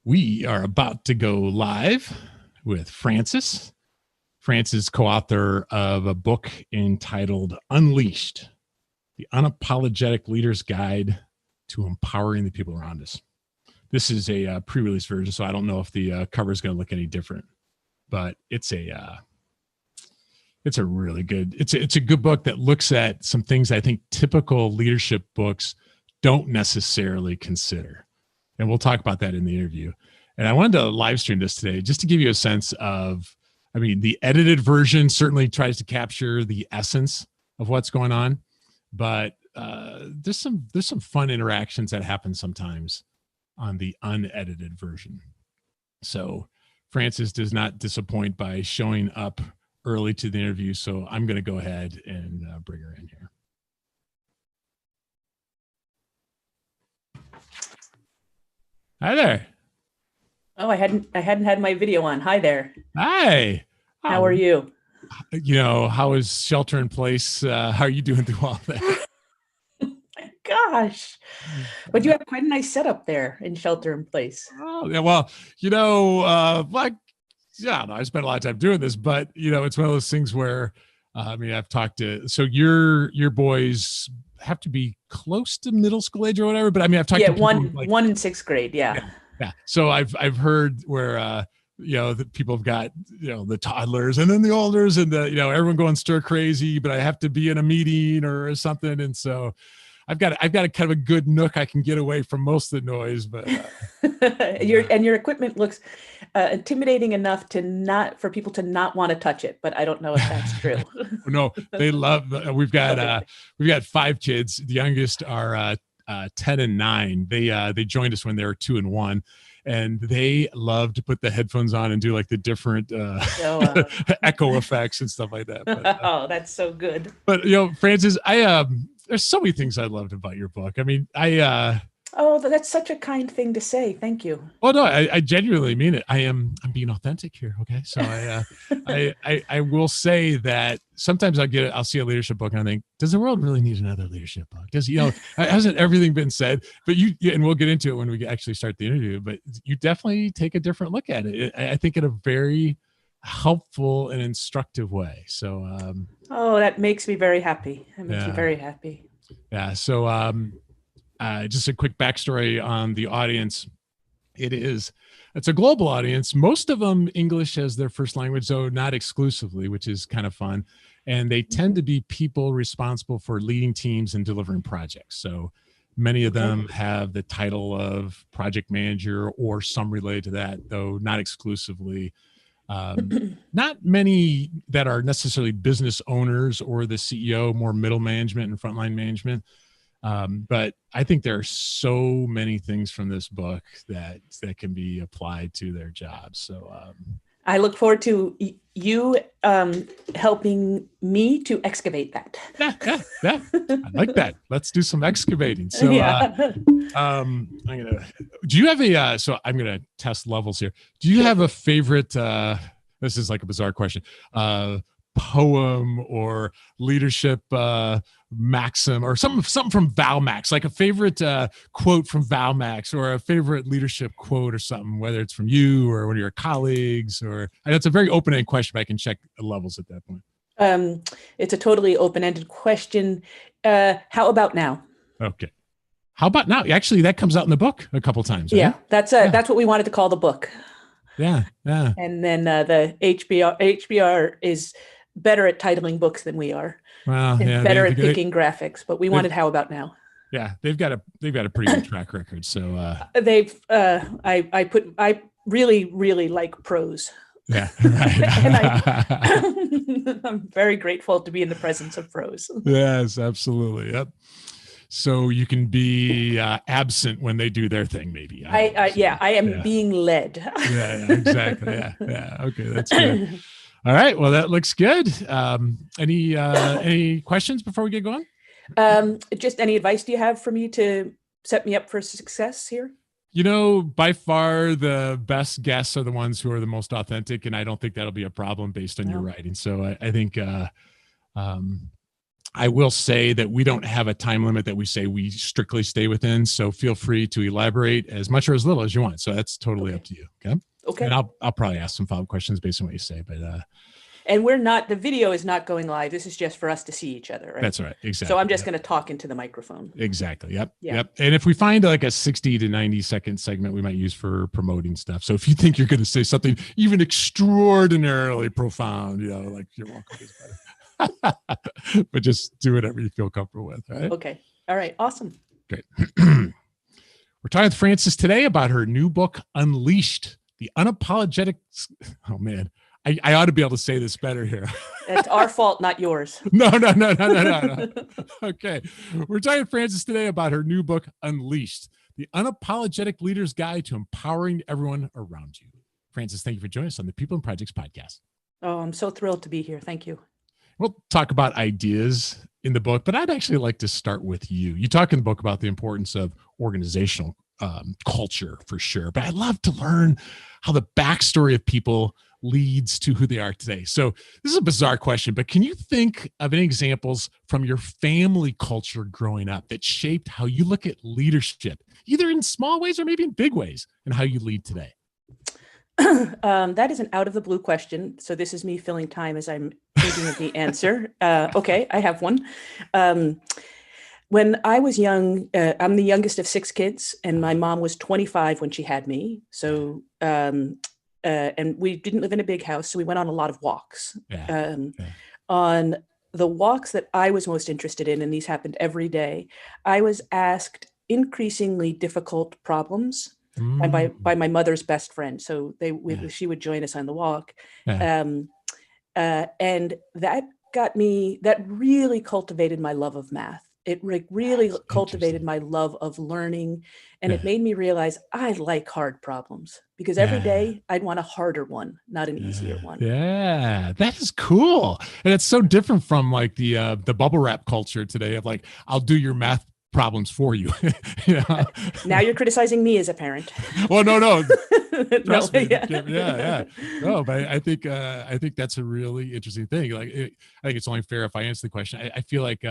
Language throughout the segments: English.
We are about to go live with Francis. Francis is co-author of a book entitled Unleashed, The Unapologetic Leader's Guide to Empowering the People Around Us. This is a pre-release version, so I don't know if the cover is going to look any different, but it's a really good, it's a good book that looks at some things I think typical leadership books don't necessarily consider. And we'll talk about that in the interview. And I wanted to live stream this today just to give you a sense of, I mean, the edited version certainly tries to capture the essence of what's going on, but there's some fun interactions that happen sometimes on the unedited version. So Francis does not disappoint by showing up early to the interview. So I'm going to go ahead and bring her in here. Hi there. Oh, I hadn't had my video on. Hi there. Hi. How are you? You know, how is shelter in place? How are you doing through all that? Gosh, but you have quite a nice setup there in shelter in place. Oh, yeah. Well, you know, like, yeah, I spent a lot of time doing this, but you know, it's one of those things where, I mean, I've talked to, so your boys have to be close to middle school age or whatever, but I mean, I've talked to people one in sixth grade. Yeah. So I've heard where, you know, the people have got, you know, the toddlers and then the olders and the, you know, everyone going stir crazy, but I have to be in a meeting or something. And so I've got a kind of a good nook. I can get away from most of the noise, but your equipment looks intimidating enough for people to not want to touch it, but I don't know if that's true. No, they love, we've got 5 kids. The youngest are 10 and 9. They joined us when they were 2 and 1. And they love to put the headphones on and do like the different echo effects and stuff like that. But, oh, that's so good. But, you know, Francis, there's so many things I loved about your book. I mean, oh, that's such a kind thing to say. Thank you. Oh no, I genuinely mean it. I'm being authentic here. Okay. So I will say that sometimes I'll see a leadership book and I think, does the world really need another leadership book? Does, you know, hasn't everything been said? But and we'll get into it when we actually start the interview, but you definitely take a different look at it. I think in a very helpful and instructive way. So, oh, that makes me very happy. That makes me very happy. Yeah. So, just a quick backstory on the audience. It's a global audience. Most of them English as their first language, though not exclusively, which is kind of fun. And they tend to be people responsible for leading teams and delivering projects. So many of them have the title of project manager or some related to that, though not exclusively. Not many that are necessarily business owners or the CEO, more middle management and frontline management. But I think there are so many things from this book that can be applied to their jobs. So I look forward to you helping me to excavate that. Yeah. I like that. Let's do some excavating. So I'm gonna test levels here. Do you have a favorite? This is like a bizarre question. Poem or leadership maxim or something from Val Max, like a favorite quote from Val Max or a favorite leadership quote or something, whether it's from you or one of your colleagues, or that's a very open-ended question, but I can check the levels at that point. It's a totally open-ended question. How about now? Okay. How about now? Actually, that comes out in the book a couple times. Right? Yeah, that's what we wanted to call the book. Yeah. And then the HBR is better at titling books than we are. Well, yeah, better at picking graphics, but we wanted how about now? Yeah, they've got a pretty good track record. So I really like prose. Yeah, and I'm very grateful to be in the presence of prose. Yes, absolutely. Yep. So you can be absent when they do their thing, maybe. I am being led. Yeah, exactly. Yeah. Okay, that's good. All right. Well, that looks good. Any questions before we get going? Just any advice do you have for me to set me up for success here? You know, by far the best guests are the ones who are the most authentic, and I don't think that'll be a problem based on your writing. So I think I will say that we don't have a time limit that we say we strictly stay within. So feel free to elaborate as much or as little as you want. So that's totally up to you. Okay. Okay. And I'll probably ask some follow-up questions based on what you say, but and the video is not going live. This is just for us to see each other, right? That's right. Exactly. So I'm just going to talk into the microphone. Exactly. Yep. And if we find like a 60 to 90-second segment, we might use for promoting stuff. So if you think you're going to say something even extraordinarily profound, like you're welcome. But just do whatever you feel comfortable with. Right. Okay. All right. Awesome. Great. We're talking with Frances today about her new book, Unleashed, the unapologetic. Oh man. I ought to be able to say this better here. It's our fault, not yours. No. Okay. We're talking to Frances today about her new book, Unleashed, the unapologetic leader's guide to empowering everyone around you. Frances, thank you for joining us on the People and Projects podcast. Oh, I'm so thrilled to be here. Thank you. We'll talk about ideas in the book, but I'd actually like to start with you. You talk in the book about the importance of organizational culture for sure, but I'd love to learn how the backstory of people leads to who they are today. So this is a bizarre question, but can you think of any examples from your family culture growing up that shaped how you look at leadership, either in small ways or maybe in big ways, and how you lead today? That is an out of the blue question. So this is me filling time as I'm thinking of the answer. Okay, I have one. When I was young, I'm the youngest of 6 kids, and my mom was 25 when she had me. So, and we didn't live in a big house, so we went on a lot of walks. On the walks that I was most interested in, and these happened every day, I was asked increasingly difficult problems by my mother's best friend. So she would join us on the walk. And that really cultivated my love of math. It really cultivated my love of learning. And it made me realize I like hard problems, because every day I'd want a harder one, not an easier one. Yeah, that is cool. And it's so different from like the bubble wrap culture today of like, I'll do your math problems for you. Now you're criticizing me as a parent. Well, no. Trust me. Yeah. Yeah. No, but I think that's a really interesting thing. Like, I think it's only fair if I answer the question. I feel like,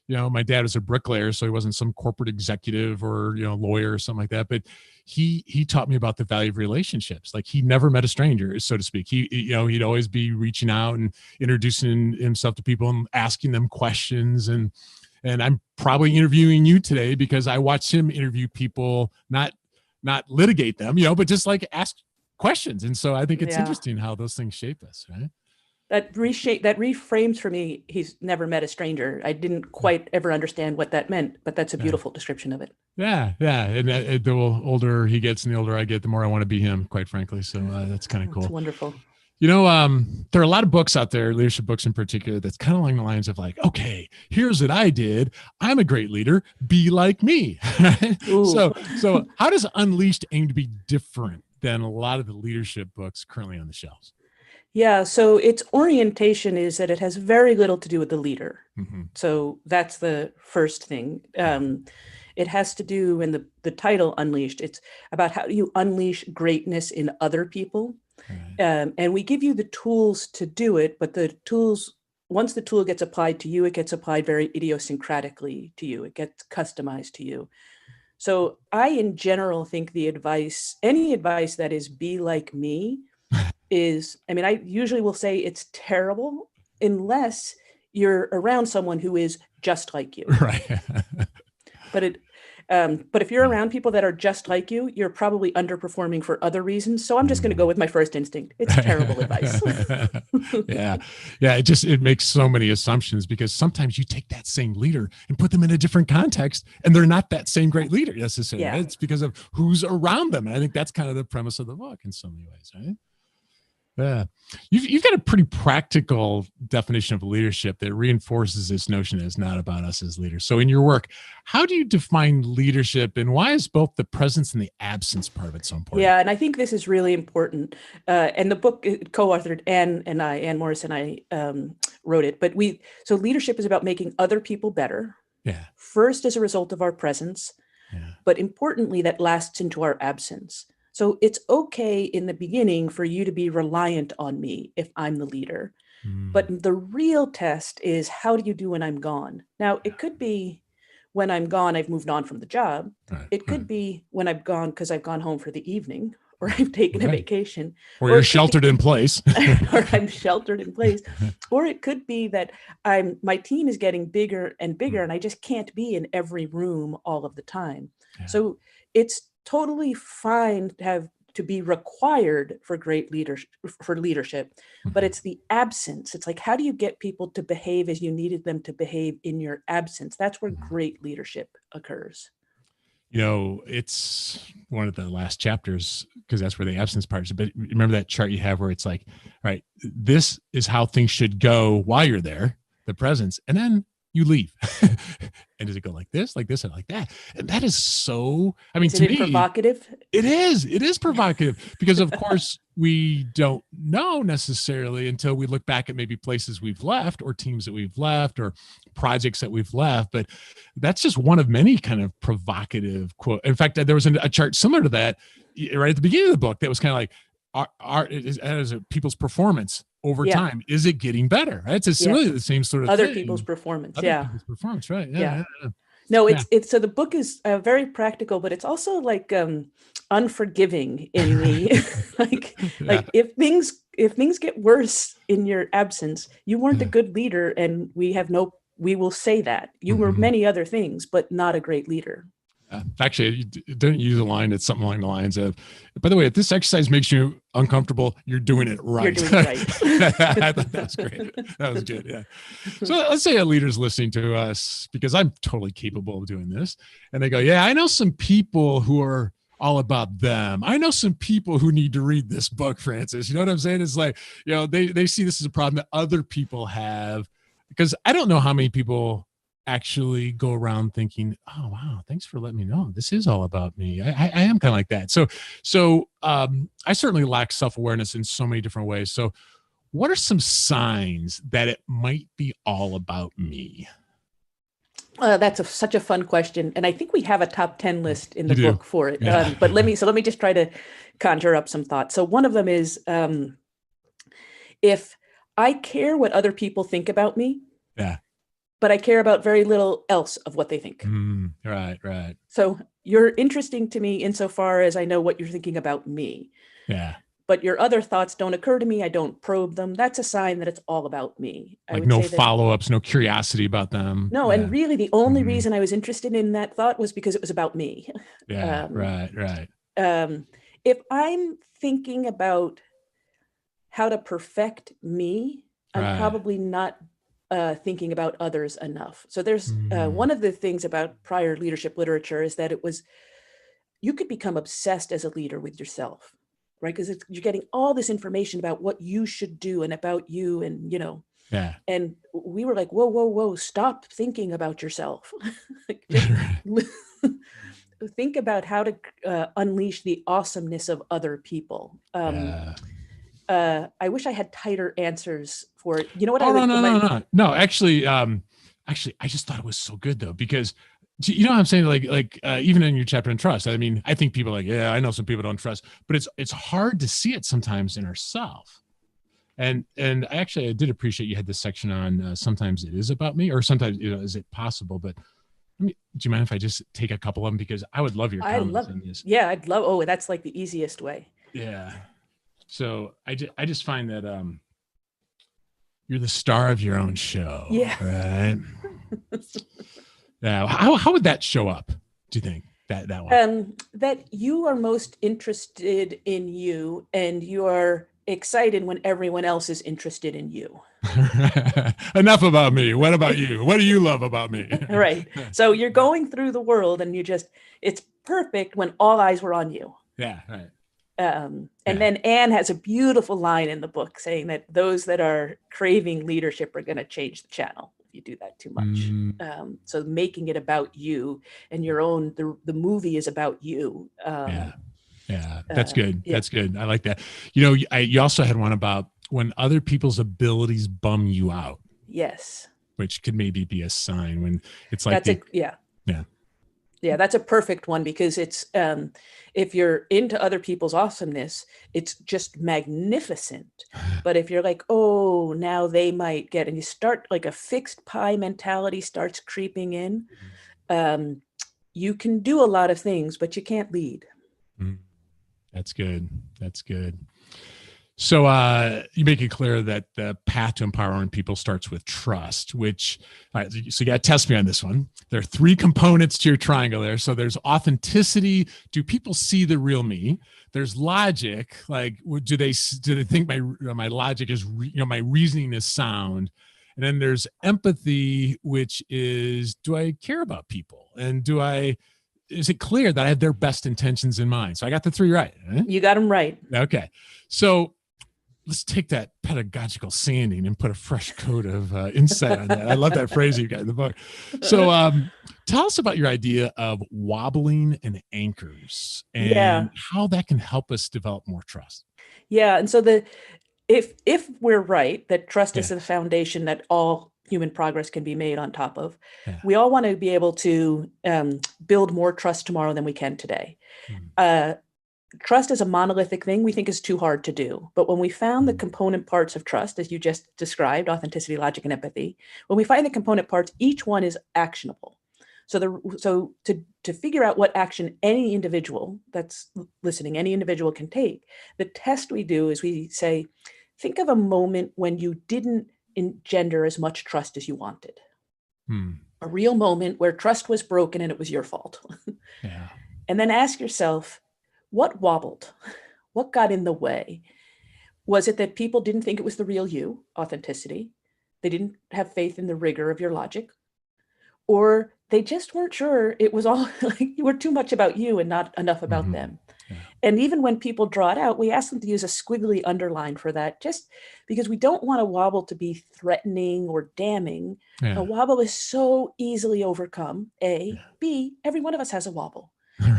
my dad was a bricklayer, so he wasn't some corporate executive or, lawyer or something like that. But he taught me about the value of relationships. Like, he never met a stranger, so to speak. He'd always be reaching out and introducing himself to people and asking them questions. And I'm probably interviewing you today because I watched him interview people, not litigate them, but just like ask questions. And so I think it's interesting how those things shape us, right? That reframes for me, he's never met a stranger. I didn't quite ever understand what that meant, but that's a beautiful description of it. Yeah. And the older he gets and the older I get, the more I want to be him, quite frankly. So that's kind of cool. It's wonderful. There are a lot of books out there, leadership books in particular, that's kind of along the lines of like, okay, here's what I did. I'm a great leader. Be like me. So how does Unleashed aim to be different than a lot of the leadership books currently on the shelves? Yeah, so its orientation is that it has very little to do with the leader. Mm-hmm. So that's the first thing. It has to do, in the title Unleashed, it's about how do you unleash greatness in other people. Right. And we give you the tools to do it, but the tools, once the tool gets applied to you, it gets applied very idiosyncratically to you. It gets customized to you. So I, in general, think any advice that is be like me, I usually will say it's terrible unless you're around someone who is just like you. Right. But if you're around people that are just like you, you're probably underperforming for other reasons. So I'm just going to go with my first instinct. It's terrible advice. Yeah. It makes so many assumptions, because sometimes you take that same leader and put them in a different context and they're not that same great leader necessarily. Yeah. It's because of who's around them. And I think that's kind of the premise of the book in so many ways, right? Yeah. You've got a pretty practical definition of leadership that reinforces this notion that it's not about us as leaders. So in your work, how do you define leadership, and why is both the presence and the absence part of it so important? Yeah, and I think this is really important. And the book co-authored Ann Morris and I wrote it. But so leadership is about making other people better. Yeah. First, as a result of our presence, but importantly, that lasts into our absence. So it's okay in the beginning for you to be reliant on me if I'm the leader. But the real test is, how do you do when I'm gone? Now, it could be when I'm gone, I've moved on from the job. It could be when I've gone because I've gone home for the evening, or I've taken a vacation. Or you're sheltered in place. Or I'm sheltered in place. Or it could be that my team is getting bigger and bigger, and I just can't be in every room all of the time. Yeah. So it's totally fine to be required for great leadership, but it's the absence. It's like, how do you get people to behave as you needed them to behave in your absence? That's where great leadership occurs. It's one of the last chapters, because that's where the absence part is. But remember that chart you have where it's like, right, this is how things should go while you're there, the presence, and then you leave. And does it go like this, and like that? And that is so, to me, provocative? It is provocative, because of course we don't know necessarily until we look back at maybe places we've left, or teams that we've left, or projects that we've left. But that's just one of many kind of provocative quote. In fact, there was a chart similar to that right at the beginning of the book that was kind of like, as people's performance over time, is it getting better? Right? It's really the same sort of other thing. people's performance. People's performance, right? Yeah. No, it's so the book is very practical, but it's also like unforgiving in the like if things get worse in your absence, you weren't a good leader, and we will say that you were many other things, but not a great leader. Actually, you didn't use a line that's something along the lines of, by the way, if this exercise makes you uncomfortable, you're doing it right. You're doing it right. I thought that's great. That was good. Yeah. So let's say a leader's listening to us, because I'm totally capable of doing this. And they go, yeah, I know some people who are all about them. I know some people who need to read this book, Francis. You know what I'm saying? It's like, they see this as a problem that other people have, because I don't know how many people actually go around thinking, oh wow, thanks for letting me know this is all about me. I am kind of like that. So I certainly lack self-awareness in so many different ways. So what are some signs that it might be all about me? That's such a fun question, and I think we have a top 10 list in the book for it. Yeah. But let me just try to conjure up some thoughts. So one of them is, if I care what other people think about me, but I care about very little else of what they think. Right. So you're interesting to me insofar as I know what you're thinking about me. Yeah. But your other thoughts don't occur to me. I don't probe them. That's a sign that it's all about me. Like no follow-ups, no curiosity about them. No, and really the only reason I was interested in that thought was because it was about me. Yeah, right. If I'm thinking about how to perfect me, I'm probably not thinking about others enough. So there's one of the things about prior leadership literature is that you could become obsessed as a leader with yourself, right? Because you're getting all this information about what you should do and about you, and and we were like, whoa, stop thinking about yourself. Think about how to unleash the awesomeness of other people. I wish I had tighter answers for it. You know what? No. Actually, I just thought it was so good though, because you know what I'm saying? Like even in your chapter on trust, I mean, I think people are like, yeah, I know some people don't trust, but it's hard to see it sometimes in ourselves. And I did appreciate you had this section on sometimes it is about me, or sometimes is it possible? But do you mind if I just take a couple of them, because I would love your comments on this. Yeah, I'd love. Oh, that's like the easiest way. Yeah. So I just find that you're the star of your own show. Yeah. Right. Now, how would that show up? Do you think that one? That you are most interested in you, and you are excited when everyone else is interested in you. Enough about me. What about you? What do you love about me? Right. So you're going through the world, and it's perfect when all eyes were on you. Yeah. Right. And then Anne has a beautiful line in the book saying that those that are craving leadership are going to change the channel if you do that too much. So making it about you and your own, the movie is about you. Yeah, that's good. That's good. I like that. You also had one about when other people's abilities bum you out. Yes. Which could maybe be a sign when it's like, Yeah, that's a perfect one, because it's if you're into other people's awesomeness, it's just magnificent. But if you're like, oh, now they might get, and you start like a fixed pie mentality starts creeping in, you can do a lot of things, but you can't lead. That's good. That's good. So you make it clear that the path to empowering people starts with trust, which, so you got to test me on this one. There are 3 components to your triangle there. So there's authenticity. Do people see the real me? There's logic. Like, do they think my logic is, my reasoning is sound? And then there's empathy, which is, do I care about people? And is it clear that I have their best intentions in mind? So I got the 3 right. You got them right. Okay. So let's take that pedagogical sanding and put a fresh coat of insight on that. I love that phrase you got in the book. So tell us about your idea of wobbling and anchors and how that can help us develop more trust. Yeah. And so if we're right, that trust is the foundation that all human progress can be made on top of, we all want to be able to build more trust tomorrow than we can today. Trust is a monolithic thing we think is too hard to do. But when we found the component parts of trust, as you just described, authenticity, logic, and empathy, when we find the component parts, each one is actionable. So to figure out what action any individual that's listening, any individual can take, the test we do is we say, think of a moment when you didn't engender as much trust as you wanted. A real moment where trust was broken and it was your fault. And then ask yourself, what wobbled? What got in the way? Was it that people didn't think it was the real you, authenticity? They didn't have faith in the rigor of your logic? Or they just weren't sure it was all, like, you were too much about you and not enough about them. And even when people draw it out, we ask them to use a squiggly underline for that, just because we don't want a wobble to be threatening or damning. A wobble is so easily overcome, A. B, every one of us has a wobble.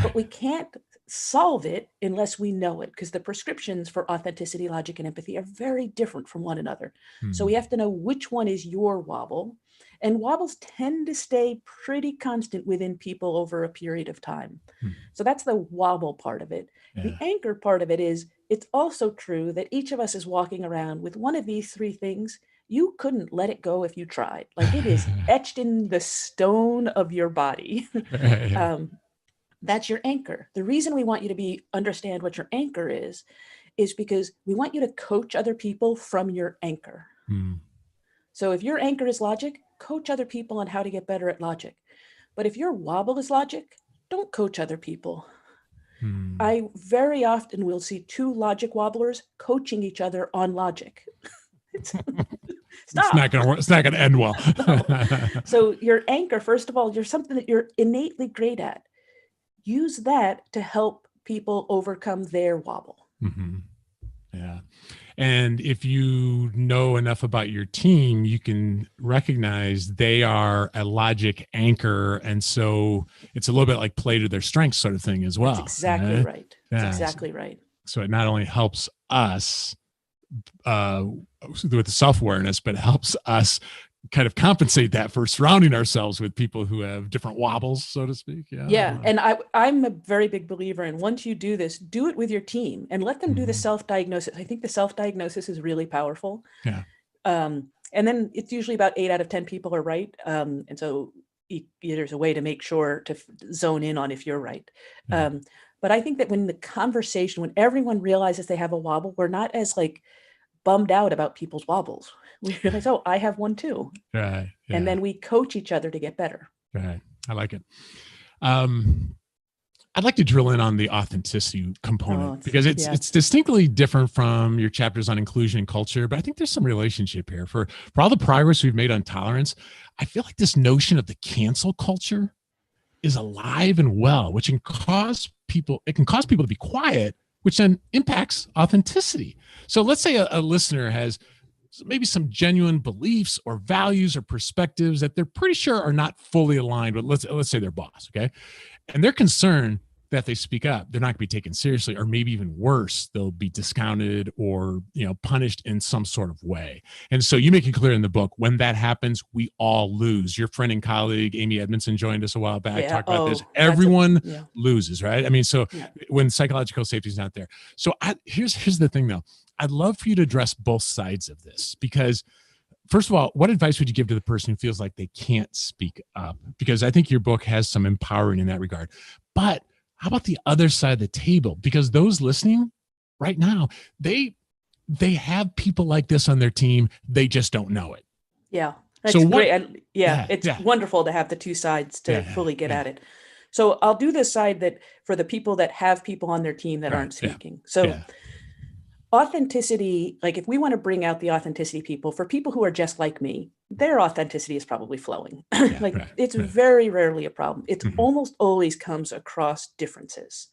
But we can't solve it unless we know it, because the prescriptions for authenticity, logic, and empathy are very different from one another. So we have to know which one is your wobble. And wobbles tend to stay pretty constant within people over a period of time. So that's the wobble part of it. The anchor part of it is, it's also true that each of us is walking around with one of these 3 things. You couldn't let it go if you tried. Like, it is etched in the stone of your body. That's your anchor. The reason we want you to understand what your anchor is because we want you to coach other people from your anchor. So if your anchor is logic, coach other people on how to get better at logic. But if your wobble is logic, don't coach other people. I very often will see 2 logic wobblers coaching each other on logic. Stop. It's not going to work. It's not going to end well. So your anchor, first of all, you're something that you're innately great at. Use that to help people overcome their wobble. Yeah. And if you know enough about your team, you can recognize they are a logic anchor. And so it's a little bit like play to their strengths sort of thing as well. That's exactly right. That's exactly right. So it not only helps us with the self-awareness, but it helps us kind of compensate that for surrounding ourselves with people who have different wobbles, so to speak. And I'm a very big believer in, once you do this, do it with your team and let them do the self-diagnosis. I think the self-diagnosis is really powerful. And then it's usually about 8 out of 10 people are right. And so there's a way to make sure to zone in on if you're right. But I think that when the conversation, when everyone realizes they have a wobble, we're not as like bummed out about people's wobbles. We realize, oh, I have one too. Right. Yeah. And then we coach each other to get better. Right. I like it. I'd like to drill in on the authenticity component because it's distinctly different from your chapters on inclusion and culture, but I think there's some relationship here. For all the progress we've made on tolerance, I feel like this notion of the cancel culture is alive and well, which can cause people to be quiet, which then impacts authenticity. So let's say a listener has maybe some genuine beliefs or values or perspectives that they're pretty sure are not fully aligned with, let's say their boss, okay? And they're concerned that they speak up, they're not going to be taken seriously, or maybe even worse, they'll be discounted or, punished in some sort of way. And so you make it clear in the book, when that happens, we all lose. Your friend and colleague, Amy Edmondson, joined us a while back, talked about this. Everyone loses, right? I mean, so when psychological safety is not there. So here's the thing though. I'd love for you to address both sides of this, because first of all, what advice would you give to the person who feels like they can't speak up? Because I think your book has some empowering in that regard. But how about the other side of the table? Because those listening right now, they have people like this on their team. They just don't know it. Yeah, that's great. It's wonderful to have the two sides to fully get at it. So I'll do the side that for the people that have people on their team that aren't speaking. So authenticity, like if we want to bring out the authenticity people, for people who are just like me, their authenticity is probably flowing. It's very rarely a problem. It almost always comes across differences.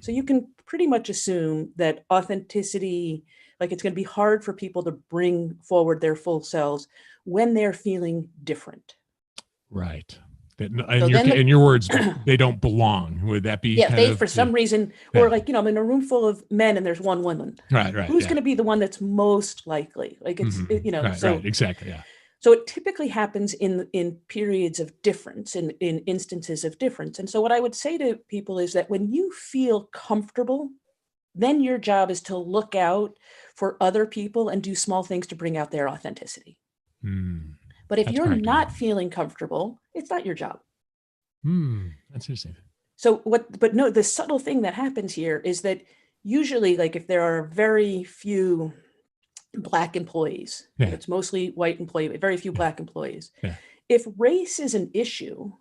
So you can pretty much assume that authenticity, like it's going to be hard for people to bring forward their full selves when they're feeling different. Right. In your words, they don't belong. Would that be? Yeah, for some reason, or like, I'm in a room full of men and there's one woman. Right. Who's going to be the one that's most likely? Like it's, right, exactly. Yeah. So it typically happens in periods of difference, in instances of difference. And so what I would say to people is that when you feel comfortable, then your job is to look out for other people and do small things to bring out their authenticity. But if you're not feeling comfortable, it's not your job. That's interesting. So the subtle thing that happens here is that usually, like if there are very few Black employees, it's mostly white employees, but very few Black employees. If race is an issue,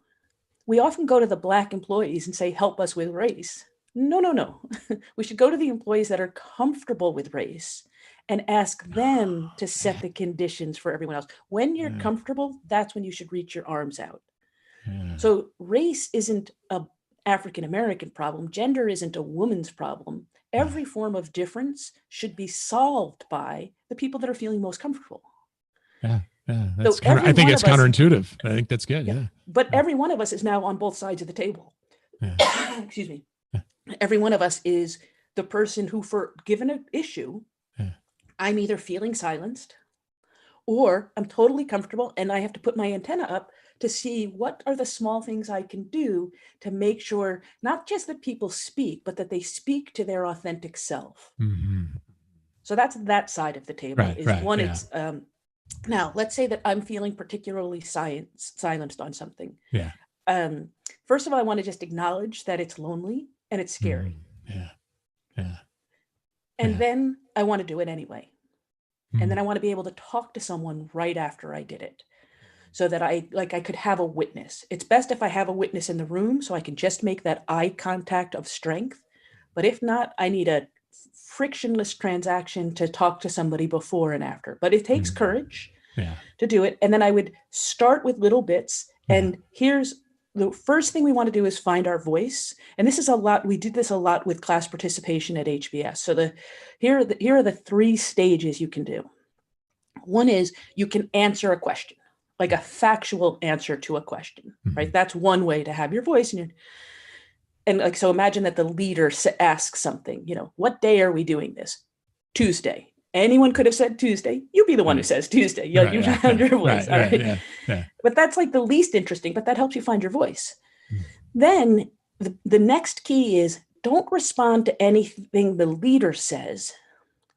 we often go to the Black employees and say, help us with race. No. We should go to the employees that are comfortable with race and ask them to set the conditions for everyone else. When you're comfortable, that's when you should reach your arms out. So race isn't a African-American problem. Gender isn't a woman's problem. Every form of difference should be solved by the people that are feeling most comfortable. I think it's counterintuitive. I think that's good. But every one of us is now on both sides of the table. Excuse me. Every one of us is the person who, for given an issue, I'm either feeling silenced or I'm totally comfortable and I have to put my antenna up to see what are the small things I can do to make sure not just that people speak, but that they speak to their authentic self. So that's that side of the table. It's now let's say that I'm feeling particularly silenced on something. First of all, I want to just acknowledge that it's lonely and it's scary. And then I want to do it anyway. And then I want to be able to talk to someone right after I did it so that I could have a witness. It's best if I have a witness in the room so I can just make that eye contact of strength. But if not, I need a frictionless transaction to talk to somebody before and after. But it takes courage to do it. And then I would start with little bits. And here's the first thing we want to do is find our voice. And this is we did this a lot with class participation at HBS. So here are the 3 stages you can do. One is you can answer a question, like a factual answer to a question, right? That's one way to have your voice. And so imagine that the leader asks something, what day are we doing this? Tuesday. Anyone could have said Tuesday. You be the one who says Tuesday. You found your voice. All right. But that's like the least interesting, but that helps you find your voice. Then the next key is don't respond to anything the leader says.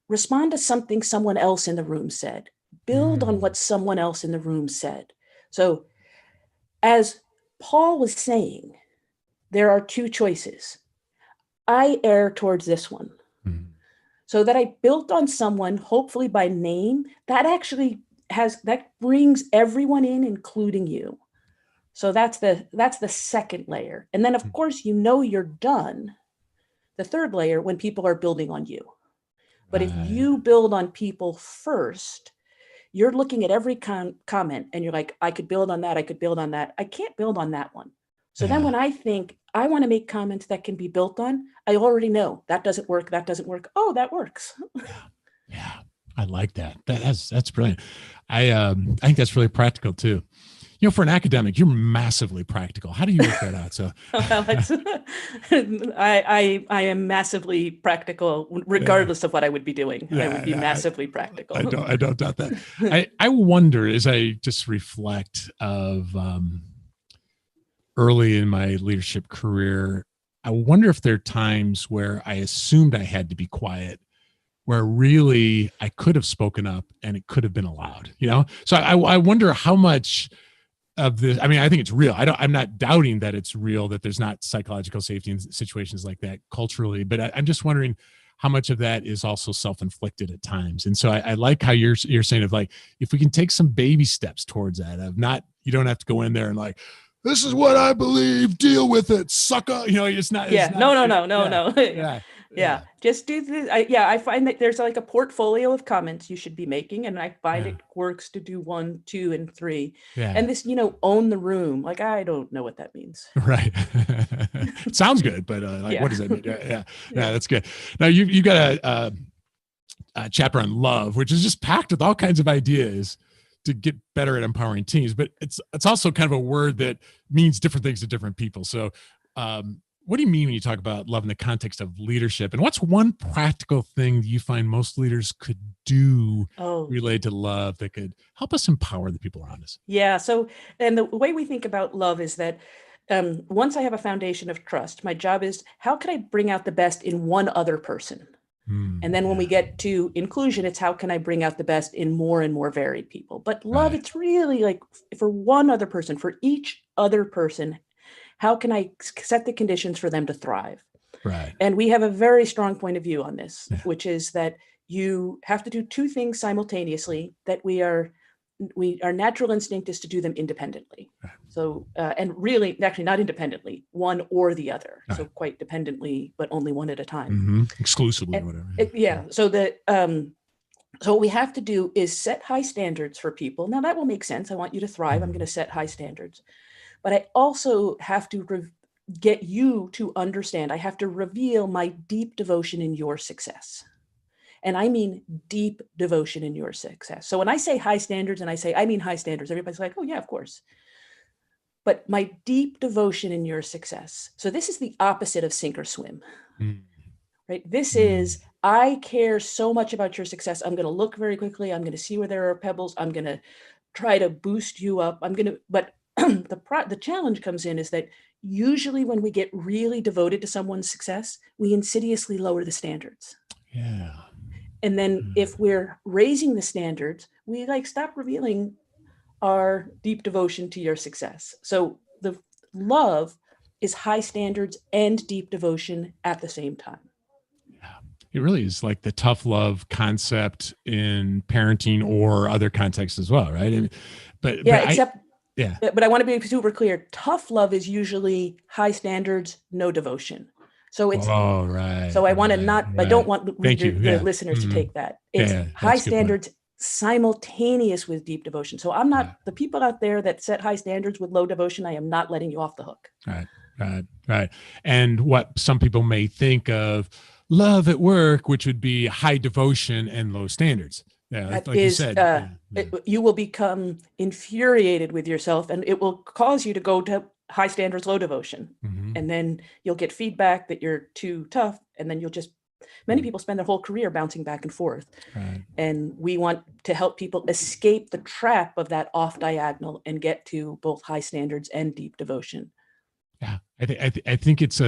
Respond to something someone else in the room said. Build on what someone else in the room said. So as Paul was saying, there are 2 choices. I err towards this one. So that I built on someone, hopefully by name, that actually that brings everyone in, including you. So that's the second layer. And then of course, you're done. The third layer when people are building on you. But if you build on people first, you're looking at every comment and you're like, I could build on that. I could build on that. I can't build on that one. So then when I think I want to make comments that can be built on, I already know that doesn't work. That doesn't work. Oh, that works. I like that. That's brilliant. I think that's really practical too. for an academic, you're massively practical. How do you work that out? So Alex, I am massively practical, regardless of what I would be doing. I would be massively practical. I don't doubt that. I wonder, as I just reflect of early in my leadership career, I wonder if there are times where I assumed I had to be quiet, where really I could have spoken up and it could have been allowed, So I wonder how much of this, I mean, I think it's real. I'm not doubting that it's real, that there's not psychological safety in situations like that culturally, but I'm just wondering how much of that is also self-inflicted at times. And so I like how you're saying of like, if we can take some baby steps towards that, of not, you don't have to go in there and like, this is what I believe, deal with it, sucker. It's not. Yeah. It's not, No. Yeah. Just do this. I find that there's like a portfolio of comments you should be making. And I find it works to do 1, 2, and 3. Yeah. And this, own the room. Like, I don't know what that means. Right. It sounds good, but what does that mean? Yeah, that's good. Now you got a chapter on love, which is just packed with all kinds of ideas to get better at empowering teams, but it's also kind of a word that means different things to different people. So what do you mean when you talk about love in the context of leadership? And what's one practical thing that you find most leaders could do related to love that could help us empower the people around us? Yeah. So, and the way we think about love is that once I have a foundation of trust, my job is how can I bring out the best in one other person? And then when we get to inclusion, it's how can I bring out the best in more and more varied people? But love, it's really like for one other person, for each other person, how can I set the conditions for them to thrive? Right. And we have a very strong point of view on this, which is that you have to do 2 things simultaneously, that our natural instinct is to do them independently. Right. So, and really, actually not independently, one or the other. Right. So quite dependently, but only one at a time. Exclusively, whatever. So that, so what we have to do is set high standards for people. Now that will make sense. I want you to thrive. I'm going to set high standards, but I also have to get you to understand. I have to reveal my deep devotion in your success. And I mean deep devotion in your success. So when I say high standards and I mean high standards, everybody's like, oh yeah, of course. But my deep devotion in your success. So this is the opposite of sink or swim, right? This is, I care so much about your success. I'm going to look very quickly. I'm going to see where there are pebbles. I'm going to try to boost you up. But the challenge comes in is that usually when we get really devoted to someone's success, we insidiously lower the standards. Yeah. And then if we're raising the standards, we stop revealing our deep devotion to your success. So the love is high standards and deep devotion at the same time. Yeah. It really is like the tough love concept in parenting or other contexts as well, right? But I want to be super clear. Tough love is usually high standards, no devotion. So it's So I want to I don't want the listeners to take that. It's high standards simultaneous with deep devotion. So I'm not the people out there that set high standards with low devotion. I am not letting you off the hook. Right. And what some people may think of love at work, which would be high devotion and low standards. Yeah, like you said. You will become infuriated with yourself, and it will cause you to go to high standards, low devotion. And then you'll get feedback that you're too tough. And then many people spend their whole career bouncing back and forth. Right. And we want to help people escape the trap of that off diagonal and get to both high standards and deep devotion. Yeah. I think it's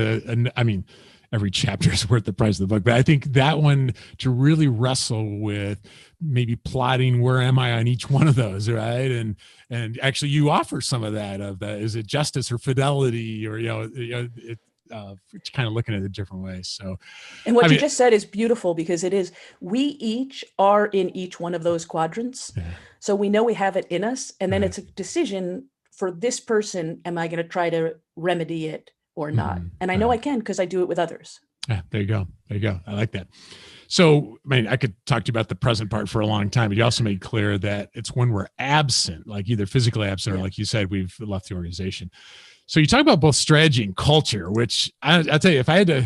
every chapter is worth the price of the book, but I think that one to really wrestle with maybe plotting where am I on each one of those, right? And actually you offer some of that is it justice or fidelity or kind of looking at it different ways. So, and what you just said is beautiful because it is, we each are in each one of those quadrants. Yeah. So we know we have it in us, and then it's a decision for this person. Am I going to try to remedy it or not? And I know I can, because I do it with others. Yeah, there you go. I like that. So, I could talk to you about the present part for a long time, but you also made clear that it's when we're absent, like either physically absent or like you said, we've left the organization. So you talk about both strategy and culture, which I'll tell you, if I had to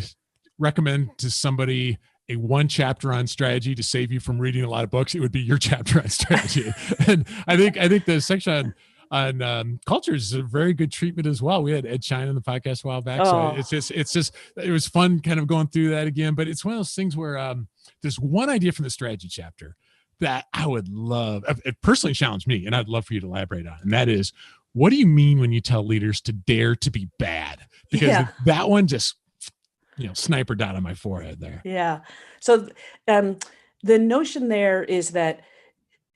recommend to somebody a one chapter on strategy to save you from reading a lot of books, it would be your chapter on strategy. And I think the section culture is a very good treatment as well. We had Ed Shine on the podcast a while back. So Oh, it was fun kind of going through that again, but it's one of those things where there's one idea from the strategy chapter that I would love, it personally challenged me, and I'd love for you to elaborate on. And that is, what do you mean when you tell leaders to dare to be bad? Because that one just, sniper dot on my forehead there. Yeah. So the notion there is that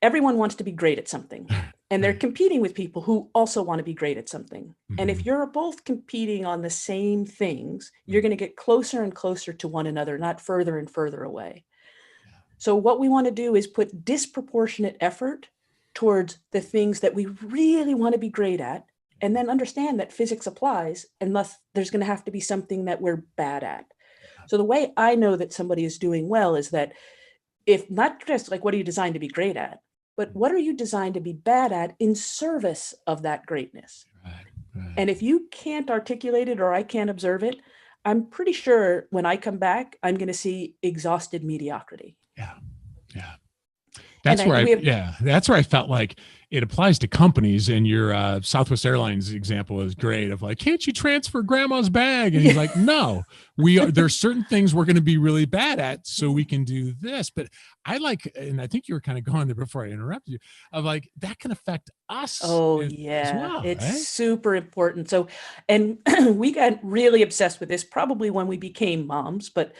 everyone wants to be great at something, and they're competing with people who also want to be great at something. Mm-hmm. And if you're both competing on the same things, you're going to get closer and closer to one another, not further and further away. Yeah. So what we want to do is put disproportionate effort towards the things that we really want to be great at, and then understand that physics applies, and thus there's going to have to be something that we're bad at. So the way I know that somebody is doing well is that if not just like, what are you designed to be great at, but what are you designed to be bad at in service of that greatness? Right. And if you can't articulate it, or I can't observe it, I'm pretty sure when I come back, I'm going to see exhausted mediocrity. Yeah. That's where I felt like it applies to companies. And your Southwest Airlines example is great of like, can't you transfer grandma's bag? And he's like, no, there's certain things we're going to be really bad at, so we can do this. But I like, and I think you were kind of going there before I interrupted you, of like, that can affect us. Oh, as well, it's right? super important. So, and we got really obsessed with this probably when we became moms, but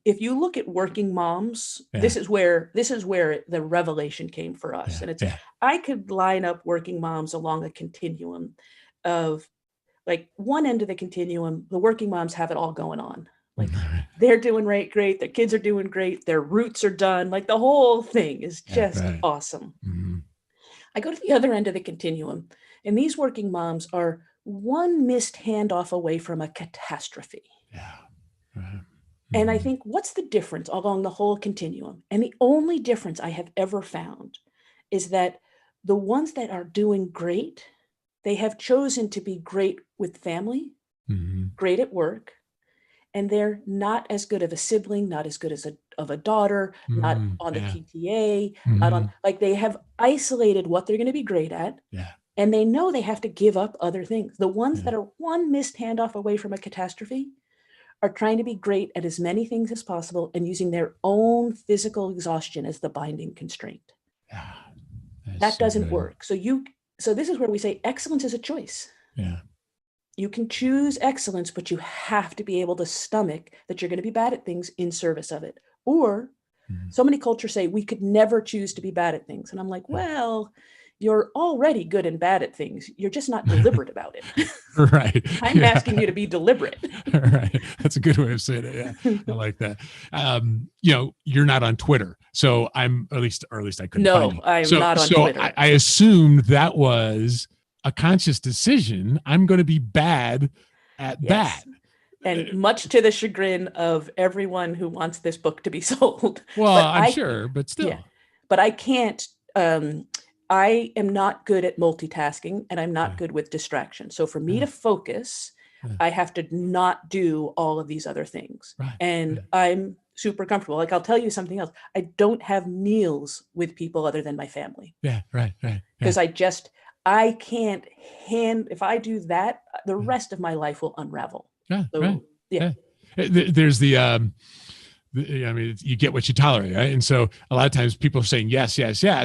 if you look at working moms, this is where the revelation came for us. And it's, I could line up working moms along a continuum of, like, one end of the continuum, the working moms have it all going on. Like, they're doing great. Their kids are doing great. Their roots are done. Like, the whole thing is just awesome. Mm-hmm. I go to the other end of the continuum, and these working moms are one missed handoff away from a catastrophe. Yeah. Right. And I think, what's the difference along the whole continuum? And the only difference I have ever found is that the ones that are doing great, they have chosen to be great with family, great at work, and they're not as good of a sibling, not as good as of a daughter, not on the PTA, not on, like, they have isolated what they're going to be great at. Yeah. And they know they have to give up other things. The ones that are one missed handoff away from a catastrophe are trying to be great at as many things as possible and using their own physical exhaustion as the binding constraint. Yeah, that doesn't work. So this is where we say excellence is a choice. Yeah. You can choose excellence, but you have to be able to stomach that you're going to be bad at things in service of it. Or so many cultures say we could never choose to be bad at things. And I'm like, well, you're already good and bad at things. You're just not deliberate about it. Right. I'm asking you to be deliberate. Right. That's a good way of saying it. Yeah. I like that. You're not on Twitter. So I'm, or at least I couldn't find you. I'm not on Twitter. I assumed that was a conscious decision. I'm going to be bad at that. And much to the chagrin of everyone who wants this book to be sold. Well, I'm sure, but still. Yeah. But I can't, I am not good at multitasking, and I'm not good with distraction. So for me to focus, I have to not do all of these other things. Right. And I'm super comfortable. Like, I'll tell you something else. I don't have meals with people other than my family. Yeah, right. Because I can't if I do that, the rest of my life will unravel. Yeah, so, yeah. There's you get what you tolerate, right? And so a lot of times people are saying yes,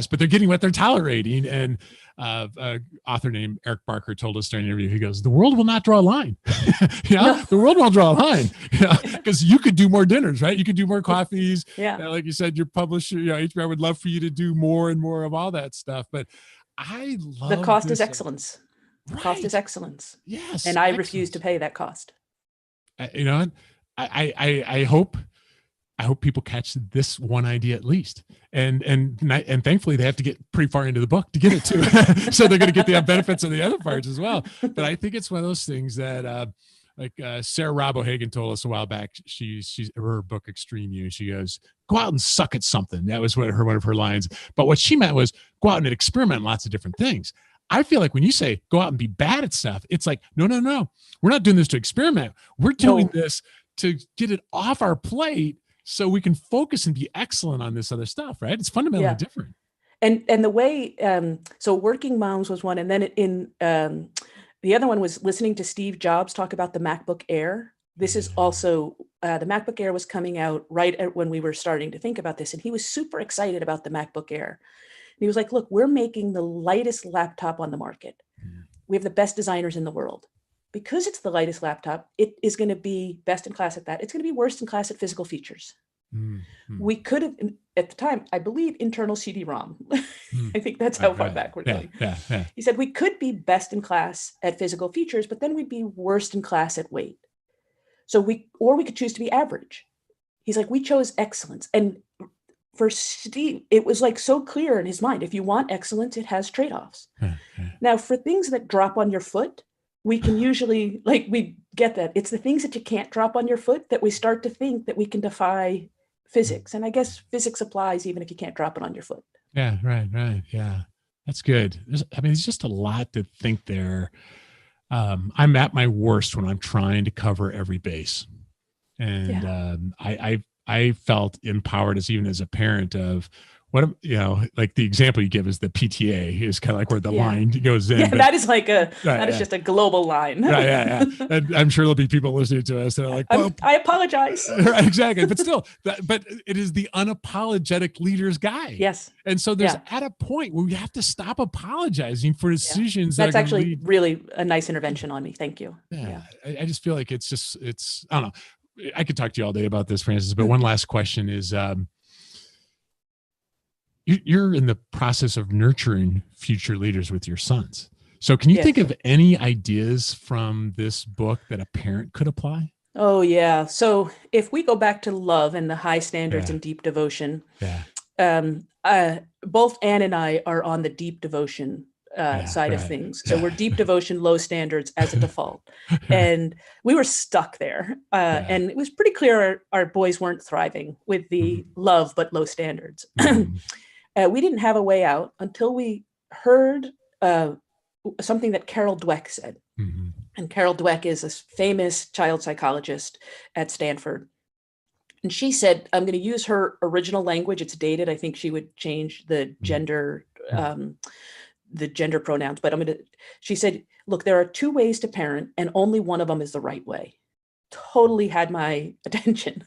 but they're getting what they're tolerating. And an author named Eric Barker told us during an interview, he goes, the world will not draw a line. The world won't draw a line, because you could do more dinners, right? You could do more coffees. Yeah. Like you said, your publisher, HBO would love for you to do more and more of all that stuff. But I love the cost is excellence. Right. Cost is excellence. Yes. And I refuse to pay that cost. I hope people catch this one idea at least, and thankfully they have to get pretty far into the book to get it too, so they're going to get the benefits of the other parts as well. But I think it's one of those things that, Sarah Robb O'Hagan told us a while back. She's her book Extreme You. She goes, "Go out and suck at something." That was one of her lines. But what she meant was go out and experiment in lots of different things. I feel like when you say go out and be bad at stuff, it's like, no, we're not doing this to experiment. We're doing this to get it off our plate, so we can focus and be excellent on this other stuff, right? It's fundamentally different. And the way, so Working Moms was one. And then the other one was listening to Steve Jobs talk about the MacBook Air. This is also, the MacBook Air was coming out right when we were starting to think about this. And he was super excited about the MacBook Air. And he was like, look, we're making the lightest laptop on the market. We have the best designers in the world. Because it's the lightest laptop, it is going to be best in class at that. It's going to be worst in class at physical features. We could have, at the time, I believe, internal CD-ROM. I think that's how far back we're going. He said we could be best in class at physical features, but then we'd be worst in class at weight. So we could choose to be average. He's like, we chose excellence. And for Steve, it was like so clear in his mind. If you want excellence, it has trade-offs. Now, for things that drop on your foot, we can usually, we get that. It's the things that you can't drop on your foot that we start to think that we can defy physics. And I guess physics applies even if you can't drop it on your foot. Yeah, right. Yeah, that's good. There's just a lot to think there. I'm at my worst when I'm trying to cover every base. And I felt empowered even as a parent of what, like the example you give is the PTA is kind of like where the line goes in. Yeah, but that is like that is just a global line. Yeah. And I'm sure there'll be people listening to us that are like, well, I apologize. Right, exactly. But still, but it is the unapologetic leader's guide. Yes. And so there's at a point where we have to stop apologizing for decisions. That's actually really a nice intervention on me. Thank you. Yeah. I just feel like it's I don't know. I could talk to you all day about this, Frances, but one last question is, you're in the process of nurturing future leaders with your sons. So can you think of any ideas from this book that a parent could apply? Oh, yeah. So if we go back to love and the high standards and deep devotion, both Anne and I are on the deep devotion side of things. So we're deep devotion, low standards as a default. And we were stuck there. And it was pretty clear our boys weren't thriving with the love but low standards. We didn't have a way out until we heard something that Carol Dweck said. And Carol Dweck is a famous child psychologist at Stanford. And she said, I'm going to use her original language. It's dated. I think she would change the gender pronouns, but she said, look, there are two ways to parent and only one of them is the right way. Totally had my attention.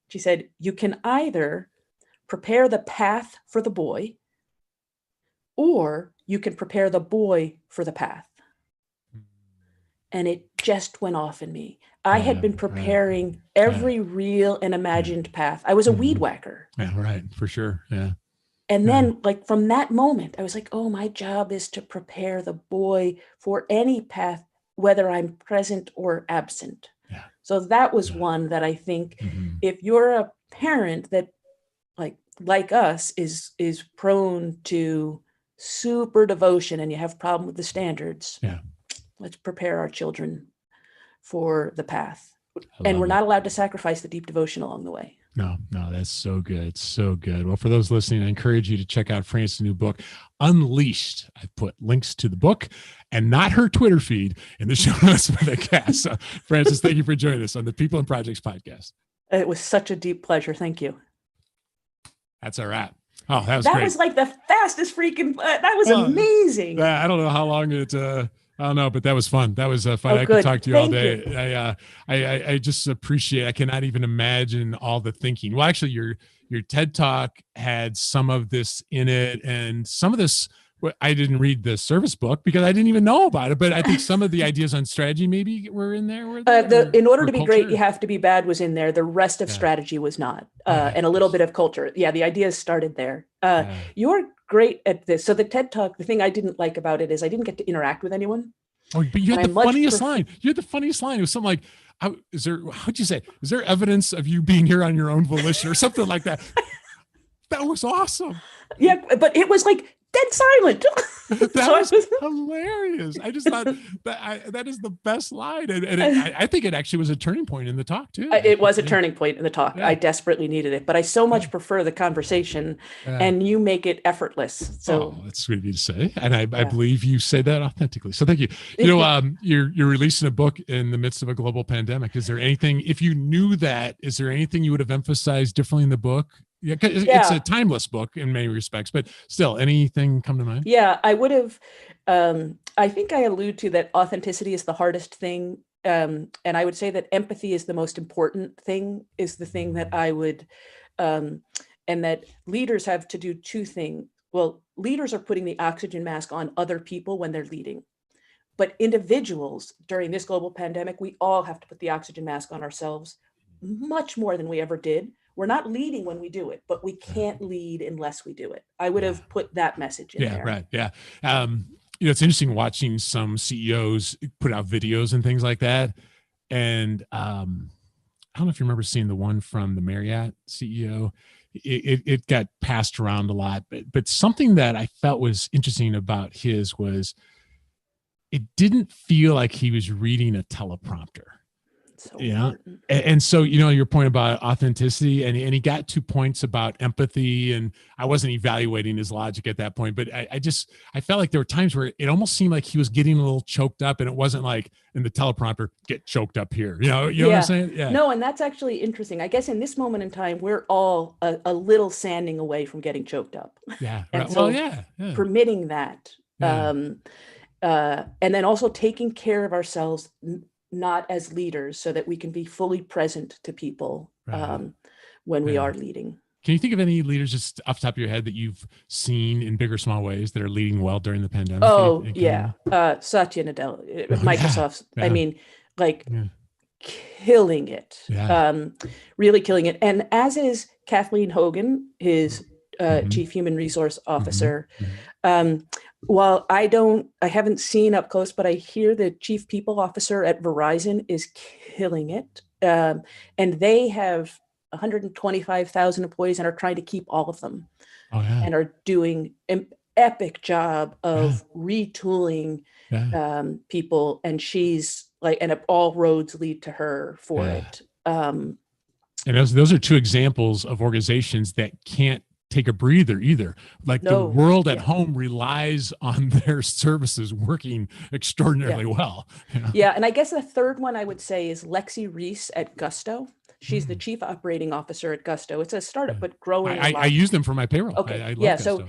She said, you can either prepare the path for the boy, or you can prepare the boy for the path. And it just went off in me. I had been preparing every real and imagined path. I was a weed whacker. Yeah, right. For sure. Yeah. And then from that moment, I was like, oh, my job is to prepare the boy for any path, whether I'm present or absent. Yeah. So that was one that I think if you're a parent that like us is prone to super devotion and you have a problem with the standards, let's prepare our children for the path. And we're not allowed to sacrifice the deep devotion along the way. No, that's so good. So good. Well, for those listening, I encourage you to check out Frances' new book, Unleashed. I've put links to the book and not her Twitter feed in the show notes for the cast. So, Frances, thank you for joining us on the People and Projects podcast. It was such a deep pleasure. Thank you. That's a wrap. Oh, that was great. That was like the fastest freaking, that was amazing. I don't know how long I don't know, but that was fun. That was fun. I good. could talk to you Thank all day. I just appreciate, I cannot even imagine all the thinking. Well, actually your TED Talk had some of this in it, and some of this, I didn't read the service book because I didn't even know about it, but I think some of the ideas on strategy maybe were in there. In order to be great, you have to be bad was in there. The rest of strategy was not, and a little bit of culture. Yeah, the ideas started there. You're great at this. So the TED Talk, the thing I didn't like about it is I didn't get to interact with anyone. Oh, but you had the funniest line. You had the funniest line. It was something like, how'd you say? Is there evidence of you being here on your own volition or something like that? That was awesome. Yeah, but it was like dead silent. That was hilarious. I just thought that is the best line. And I think it actually was a turning point in the talk too. It was a turning point in the talk. I desperately needed it, but I so much prefer the conversation and you make it effortless. So that's sweet of you to say. And I believe you say that authentically. So thank you. You're releasing a book in the midst of a global pandemic. Is there anything, if you knew that, is there anything you would have emphasized differently in the book Yeah, 'cause it's a timeless book in many respects, but still, anything come to mind? Yeah, I would have, I think I allude to that authenticity is the hardest thing. And I would say that empathy is the most important thing, is the thing that I would, um, and that leaders have to do two things. Well, leaders are putting the oxygen mask on other people when they're leading. But individuals during this global pandemic, we all have to put the oxygen mask on ourselves much more than we ever did. We're not leading when we do it, but we can't lead unless we do it. I would have put that message in there. Right. Yeah. It's interesting watching some CEOs put out videos and things like that. And I don't know if you remember seeing the one from the Marriott CEO. It got passed around a lot, but something that I felt was interesting about his was it didn't feel like he was reading a teleprompter. So and so your point about authenticity, and he got 2 points about empathy, and I wasn't evaluating his logic at that point, but I felt like there were times where it almost seemed like he was getting a little choked up, and it wasn't like in the teleprompter, get choked up here, you know what I'm saying? Yeah. No, and that's actually interesting. I guess in this moment in time, we're all a little sanding away from getting choked up. Yeah. And so permitting that, and then also taking care of ourselves, not as leaders, so that we can be fully present to people when we are leading. Can you think of any leaders just off the top of your head that you've seen in big or small ways that are leading well during the pandemic? Satya Nadella, Microsoft's, I mean, killing it, really killing it. And as is Kathleen Hogan, his chief human resource officer. While I haven't seen up close, but I hear the chief people officer at Verizon is killing it. And they have 125,000 employees and are trying to keep all of them, and are doing an epic job of retooling people. And she's like, and all roads lead to her for it. And those are two examples of organizations that can't take a breather either. Like the world at home relies on their services working extraordinarily well. Yeah. And I guess the third one I would say is Lexi Reese at Gusto. She's the chief operating officer at Gusto. It's a startup, but growing. I use them for my payroll. Okay. I love Gusto. So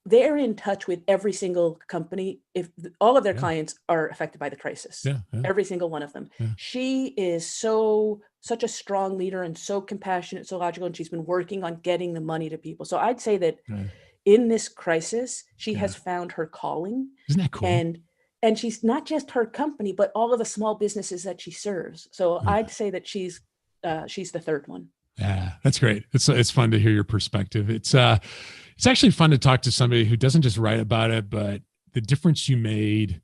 they're in touch with every single company. If all of their clients are affected by the crisis, every single one of them. She is such a strong leader and so compassionate, so logical, and she's been working on getting the money to people. So I'd say that in this crisis, she has found her calling. Isn't that cool? And she's not just her company, but all of the small businesses that she serves. So I'd say that she's the third one. Yeah, that's great. It's fun to hear your perspective. It's actually fun to talk to somebody who doesn't just write about it, but the difference you made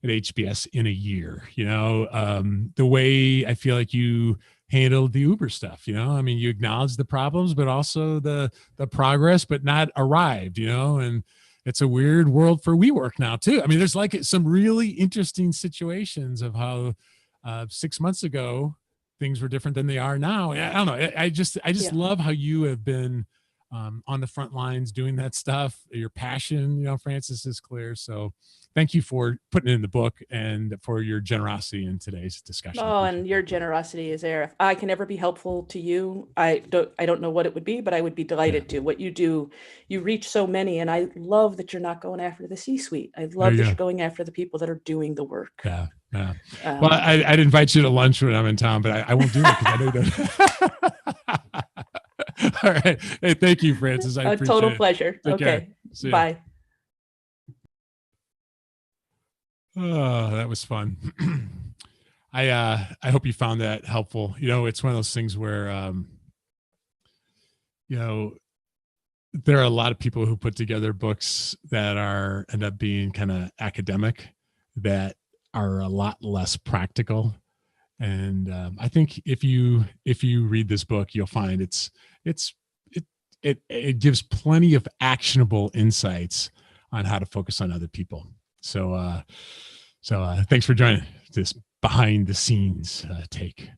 at HBS in a year. The way I feel like you handled the Uber stuff. I mean, you acknowledged the problems, but also the progress, but not arrived. And it's a weird world for WeWork now too. I mean, there's like some really interesting situations of how 6 months ago things were different than they are now. I don't know. I just love how you have been on the front lines doing that stuff. Your passion, Francis, is clear. So thank you for putting it in the book and for your generosity in today's discussion. Oh, and your generosity is there. If I can ever be helpful to you, I don't know what it would be, but I would be delighted to. What you do, you reach so many, and I love that you're not going after the C-suite. I love that you're going after the people that are doing the work. Yeah. Well, I'd invite you to lunch when I'm in town, but I won't do it because I know that. All right. Hey, thank you, Francis. I appreciate total it. pleasure. Okay. Bye. Oh, that was fun. I hope you found that helpful. It's one of those things where, there are a lot of people who put together books that end up being kind of academic, that are a lot less practical. And I think if you read this book, you'll find it gives plenty of actionable insights on how to focus on other people. So thanks for joining this behind the scenes take.